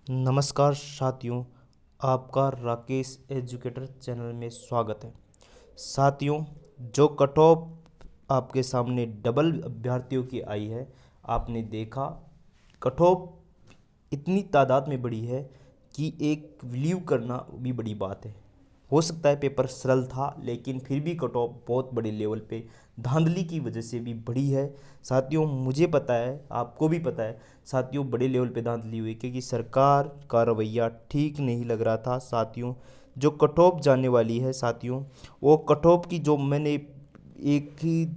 नमस्कार साथियों, आपका राकेश एजुकेटर चैनल में स्वागत है। साथियों, जो कट ऑफ आपके सामने डबल अभ्यर्थियों की आई है, आपने देखा कट ऑफ इतनी तादाद में बड़ी है कि एक बिलीव करना भी बड़ी बात है। हो सकता है पेपर सरल था, लेकिन फिर भी कट ऑफ बहुत बड़े लेवल पे धांधली की वजह से भी बढ़ी है। साथियों, मुझे पता है, आपको भी पता है साथियों, बड़े लेवल पे धांधली हुई क्योंकि सरकार का रवैया ठीक नहीं लग रहा था। साथियों, जो कट ऑफ जाने वाली है साथियों, वो कट ऑफ की जो मैंने एक ही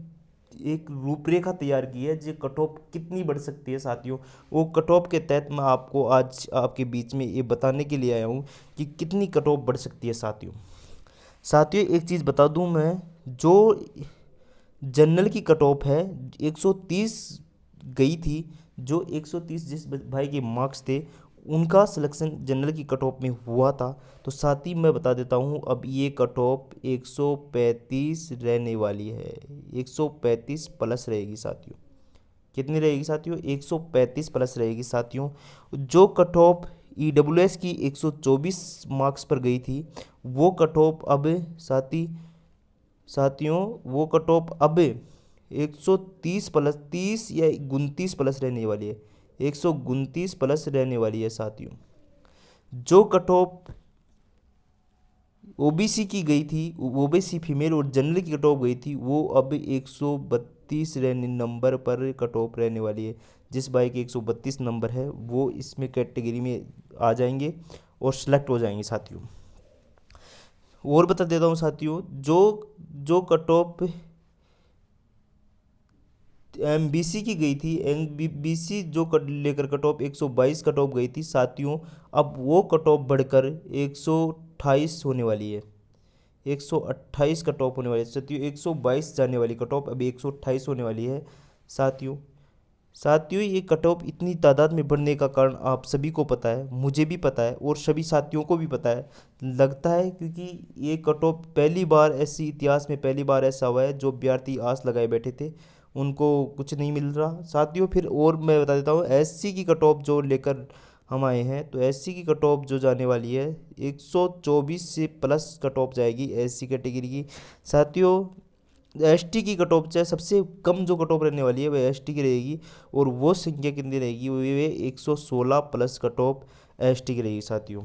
एक रूपरेखा तैयार की है, जो कट ऑफ कितनी बढ़ सकती है साथियों, वो कट ऑफ के तहत मैं आपको आज आपके बीच में ये बताने के लिए आया हूँ कि कितनी कट ऑफ बढ़ सकती है। साथियों, एक चीज़ बता दूं मैं, जो जनरल की कट ऑफ है 130 गई थी। जो 130 जिस भाई के मार्क्स थे, उनका सिलेक्शन जनरल की कट ऑफ में हुआ था। तो साथ ही मैं बता देता हूँ, अब ये कट ऑफ 135 रहने वाली है। 135 प्लस रहेगी साथियों। कितनी रहेगी साथियों? 135 प्लस रहेगी साथियों। जो कट ऑफ EWS की 124 मार्क्स पर गई थी, वो कट ऑफ अब साथी साथियों वो कट ऑफ अब 130 प्लस 30 या 29 प्लस रहने वाली है। 129 प्लस रहने वाली है साथियों। जो कट ऑफ OBC की गई थी, OBC फीमेल और जनरल की कट ऑफ गई थी, वो अब 132 रहने नंबर पर कट ऑफ रहने वाली है। जिस भाई के 132 नंबर है, वो इसमें कैटेगरी में आ जाएंगे और सिलेक्ट हो जाएंगे साथियों। और बता देता हूँ साथियों, जो जो कट ऑफ MBC की गई थी, MBC जो लेकर कट ऑफ 122 कट ऑफ गई थी साथियों, अब वो कट ऑफ बढ़कर 128 होने वाली है। 128 कट ऑफ होने वाली है साथियों। 122 जाने वाली कट ऑफ अब 128 होने वाली है साथियों। साथियों, ये कट ऑफ इतनी तादाद में बढ़ने का कारण आप सभी को पता है, मुझे भी पता है और सभी साथियों को भी पता है। लगता है क्योंकि ये कट ऑफ पहली बार ऐसी इतिहास में पहली बार ऐसा हुआ है, जो अभ्यर्थी आस लगाए बैठे थे उनको कुछ नहीं मिल रहा साथियों। फिर और मैं बता देता हूँ, SC की कट ऑफ जो लेकर हम आए हैं, तो SC की कट ऑफ जो जाने वाली है 124 से प्लस कट ऑफ जाएगी SC कैटेगरी की साथियों। ST की कट ऑफ चाहे सबसे कम जो कट ऑफ रहने वाली है वह ST की रहेगी, और वो संख्या कितनी रहेगी? वो 116 प्लस कट ऑफ ST की रहेगी साथियों।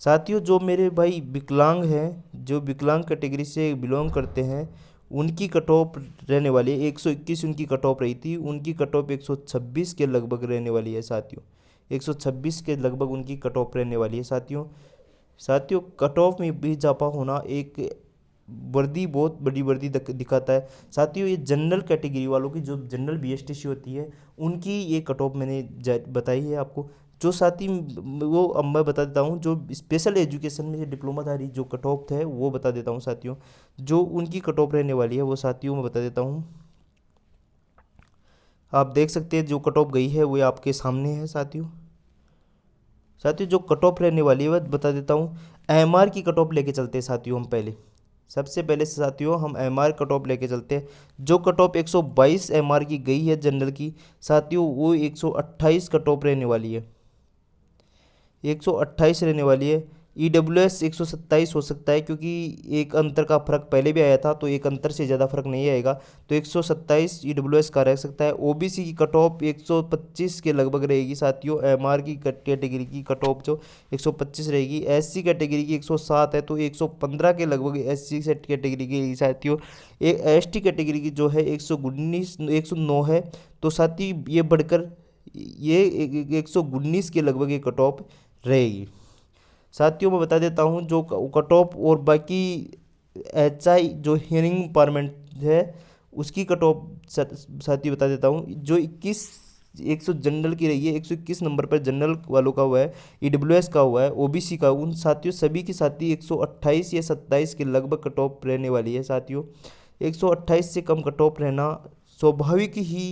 साथियों, जो मेरे भाई विकलांग हैं, जो विकलांग कैटेगरी से बिलोंग करते हैं, उनकी कट ऑफ रहने वाली है 121। उनकी कट ऑफ रही थी, उनकी कट ऑफ 126 के लगभग रहने वाली है साथियों। 126 के लगभग उनकी कट ऑफ रहने वाली है साथियों। साथियों, कट ऑफ में भी इजाफा होना एक वर्दी, बहुत बड़ी वर्दी दिखाता है साथियों। ये जनरल कैटेगरी वालों की, जो जनरल BSTC होती है, उनकी ये कट ऑफ मैंने बताई है आपको। जो साथी वो अब मैं बता देता हूँ, जो स्पेशल एजुकेशन में डिप्लोमाधारी जो कट ऑफ है वो बता देता हूँ साथियों। जो उनकी कट ऑफ रहने वाली है वो साथियों मैं बता देता हूँ। आप देख सकते हैं जो कट ऑफ गई है वो आपके सामने है साथियों। साथियों, जो कट ऑफ रहने वाली है वह बता देता हूँ। AMR की कट ऑफ लेके चलते हैं साथियों हम पहले। सबसे पहले से साथियों हम AMR कट ऑफ लेके चलते हैं। जो कट ऑफ 122 AMR की गई है जनरल की साथियों, वो 128 कट ऑफ रहने वाली है। 128 रहने वाली है। EWS 127 हो सकता है, क्योंकि एक अंतर का फर्क पहले भी आया था, तो एक अंतर से ज़्यादा फर्क नहीं आएगा, तो 127 EWS का रह सकता है। OBC की कट ऑफ 125 के लगभग रहेगी साथियों। MR की कैटेगरी की कट ऑफ जो 125 रहेगी। SC कैटेगरी की 107 है, तो 115 के लगभग SC सेट कैटेगरी की साथियों। एक ST कैटेगरी की जो है 109 है, तो साथी ये बढ़कर ये 119 के लगभग ये कट ऑफ रहेगी साथियों। मैं बता देता हूँ जो कट ऑफ और बाकी HI जो हियरिंग पार्मेंट है, उसकी कट ऑफ साथियों बता देता हूँ। जो 100 जनरल की रही है, 121 नंबर पर जनरल वालों का हुआ है, EWS का हुआ है, OBC का, उन साथियों सभी की साथी 128 या 27 के लगभग कट ऑफ रहने वाली है साथियों। 128 से कम कट ऑफ रहना स्वाभाविक ही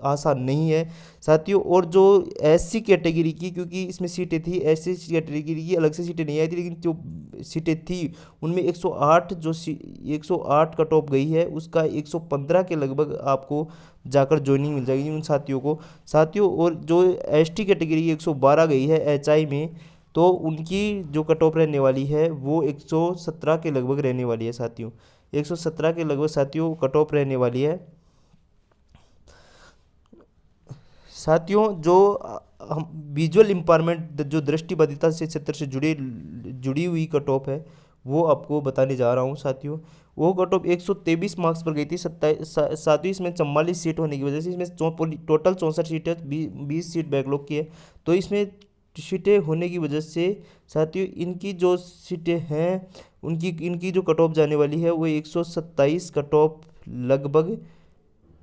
आसान नहीं है साथियों। और जो एससी कैटेगरी की, क्योंकि इसमें सीटें थी, एससी कैटेगरी की अलग से सीटें नहीं आई थी, लेकिन जो सीटें थी उनमें 108 108 कट ऑफ गई है, उसका 115 के लगभग आपको जाकर ज्वाइनिंग मिल जाएगी उन साथियों को साथियों। और जो एसटी कैटेगरी 112 गई है एचआई में, तो उनकी जो कट ऑफ रहने वाली है वो 117 के लगभग रहने वाली है साथियों। 117 के लगभग साथियों कट ऑफ रहने वाली है साथियों। जो हम विजुअल इम्पायरमेंट, जो दृष्टिबाधिता से क्षेत्र से जुड़ी हुई कट ऑफ है, वो आपको बताने जा रहा हूँ साथियों। वो कट ऑफ 123 मार्क्स पर गई थी। साथियों इसमें 44 सीट होने की वजह से इसमें टोटल 64 सीट है, 20 सीट बैकलॉग की है। तो इसमें सीटें होने की वजह से साथियों इनकी जो सीटें हैं इनकी जो कट ऑफ जाने वाली है वो 127 कट ऑफ लगभग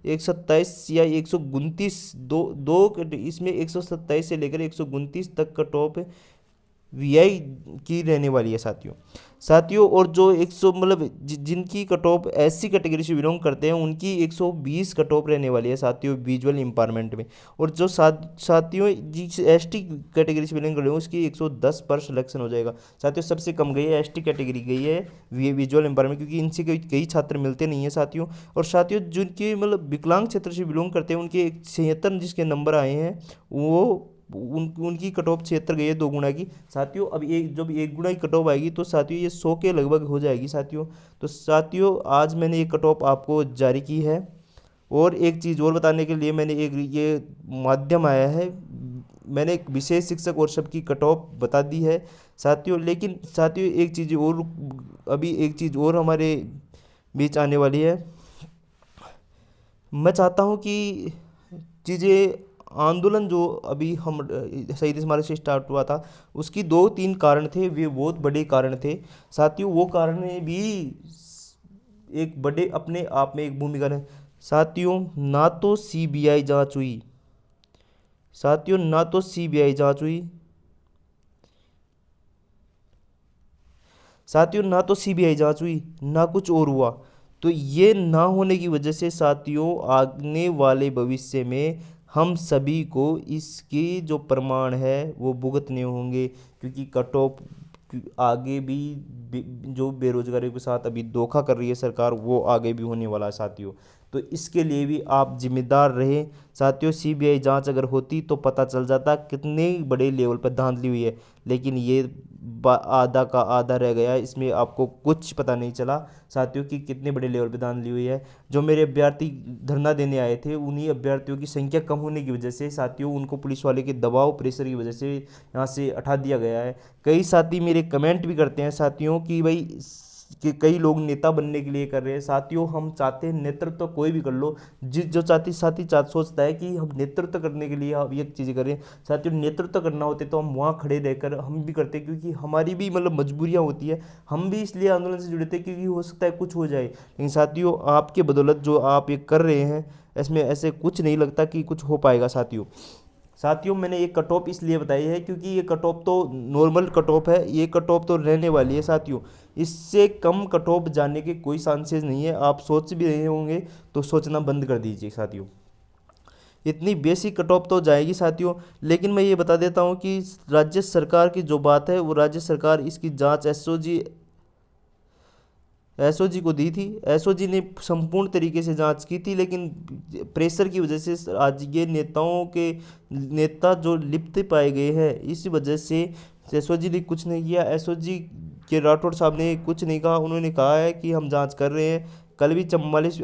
127 या 129 इसमें 127 से लेकर 129 तक कट ऑफ वीआई की रहने वाली है साथियों। और जो 100 मतलब जिनकी कट ऑफ एससी कैटेगरी से बिलोंग करते हैं उनकी 120 कट ऑफ रहने वाली है साथियों विजुअल इम्पायरमेंट में। और जो साथियों जिस एसटी कैटेगरी से बिलोंग कर रहे हैं उसकी 110 पर सिलेक्शन हो जाएगा साथियों। सबसे कम गई है एसटी कैटेगरी गई है विजुअल इम्पायरमेंट, क्योंकि इनसे कई छात्र मिलते नहीं हैं साथियों। और साथियों जिनके मतलब विकलांग क्षेत्र से बिलोंग करते हैं उनके 76 जिसके नंबर आए हैं वो उनकी कट ऑफ 76 गई है 2 गुना की साथियों। अब जब 1 गुना की कट ऑफ आएगी तो साथियों ये 100 के लगभग हो जाएगी साथियों। तो साथियों आज मैंने ये कट ऑफ आपको जारी की है। और एक चीज़ और बताने के लिए मैंने एक ये माध्यम आया है, मैंने एक विशेष शिक्षक और सबकी कट ऑफ बता दी है साथियों। लेकिन साथियों एक चीज़ और, अभी एक चीज़ और हमारे बीच आने वाली है। मैं चाहता हूँ कि चीज़ें आंदोलन जो अभी हम शहीद स्मारक से स्टार्ट हुआ था उसकी 2-3 कारण थे, वे बहुत बड़े कारण थे साथियों। वो कारण भी एक बड़े अपने आप में एक भूमिका है साथियों। ना तो सीबीआई जांच हुई साथियों, ना तो सीबीआई जांच हुई साथियों, ना तो सीबीआई जांच हुई ना कुछ और हुआ। तो ये ना होने की वजह से साथियों आने वाले भविष्य में हम सभी को इसकी जो प्रमाण है वो भुगतने होंगे, क्योंकि कट ऑफ आगे भी जो बेरोजगारी के साथ अभी धोखा कर रही है सरकार वो आगे भी होने वाला है साथियों। तो इसके लिए भी आप जिम्मेदार रहे साथियों। सीबीआई जांच अगर होती तो पता चल जाता कितने बड़े लेवल पर धांधली हुई है, लेकिन ये आधा का आधा रह गया, इसमें आपको कुछ पता नहीं चला साथियों कि कितने बड़े लेवल पर धांधली हुई है। जो मेरे अभ्यर्थी धरना देने आए थे उन्हीं अभ्यर्थियों की संख्या कम होने की वजह से साथियों उनको पुलिस वाले के दबाव प्रेशर की वजह से यहाँ से हटा दिया गया है। कई साथी मेरे कमेंट भी करते हैं साथियों कि भाई कि कई लोग नेता बनने के लिए कर रहे हैं साथियों। हम चाहते हैं नेतृत्व तो कोई भी कर लो, जो साथी सोचता है कि हम नेतृत्व करने के लिए हम ये चीज़ें करें साथियों, नेतृत्व करना होते तो हम वहाँ खड़े रहकर हम भी करते, क्योंकि हमारी भी मतलब मजबूरियाँ होती है। हम भी इसलिए आंदोलन से जुड़े थे क्योंकि हो सकता है कुछ हो जाए, लेकिन साथियों आपके बदौलत जो आप ये कर रहे हैं इसमें ऐसे कुछ नहीं लगता कि कुछ हो पाएगा साथियों मैंने ये कट ऑफ इसलिए बताई है क्योंकि ये कट ऑफ तो नॉर्मल कट ऑफ है, ये कट ऑफ तो रहने वाली है साथियों। इससे कम कट ऑफ जाने के कोई चांसेस नहीं है। आप सोच भी रहे होंगे तो सोचना बंद कर दीजिए साथियों, इतनी बेसिक कट ऑफ तो जाएगी साथियों। लेकिन मैं ये बता देता हूँ कि राज्य सरकार की जो बात है वो राज्य सरकार इसकी जांच एसओजी को दी थी। एसओजी ने संपूर्ण तरीके से जांच की थी, लेकिन प्रेशर की वजह से आज ये नेता जो लिप्त पाए गए हैं इस वजह से एसओजी ने कुछ नहीं किया। एसओजी के राठौड़ साहब ने कुछ नहीं कहा, उन्होंने कहा है कि हम जांच कर रहे हैं। कल भी 44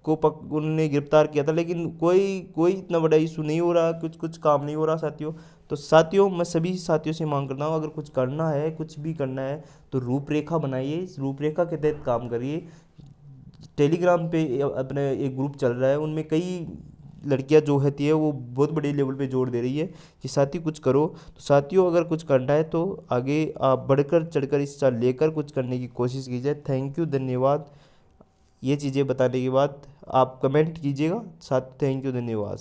को उन्होंने गिरफ्तार किया था, लेकिन कोई इतना बड़ा इशू नहीं हो रहा, कुछ काम नहीं हो रहा साथियों। तो साथियों मैं सभी साथियों से मांग करता हूँ अगर कुछ करना है, कुछ भी करना है तो रूपरेखा बनाइए, इस रूपरेखा के तहत काम करिए। टेलीग्राम पे अपने एक ग्रुप चल रहा है, उनमें कई लड़कियां जो होती है वो बहुत बड़े लेवल पे जोर दे रही है कि साथी कुछ करो। तो साथियों अगर कुछ करना है तो आगे आप बढ़कर चढ़कर इस साल लेकर कुछ करने की कोशिश कीजिए। थैंक यू, धन्यवाद। ये चीज़ें बताने के बाद आप कमेंट कीजिएगा साथ। थैंक यू, धन्यवाद।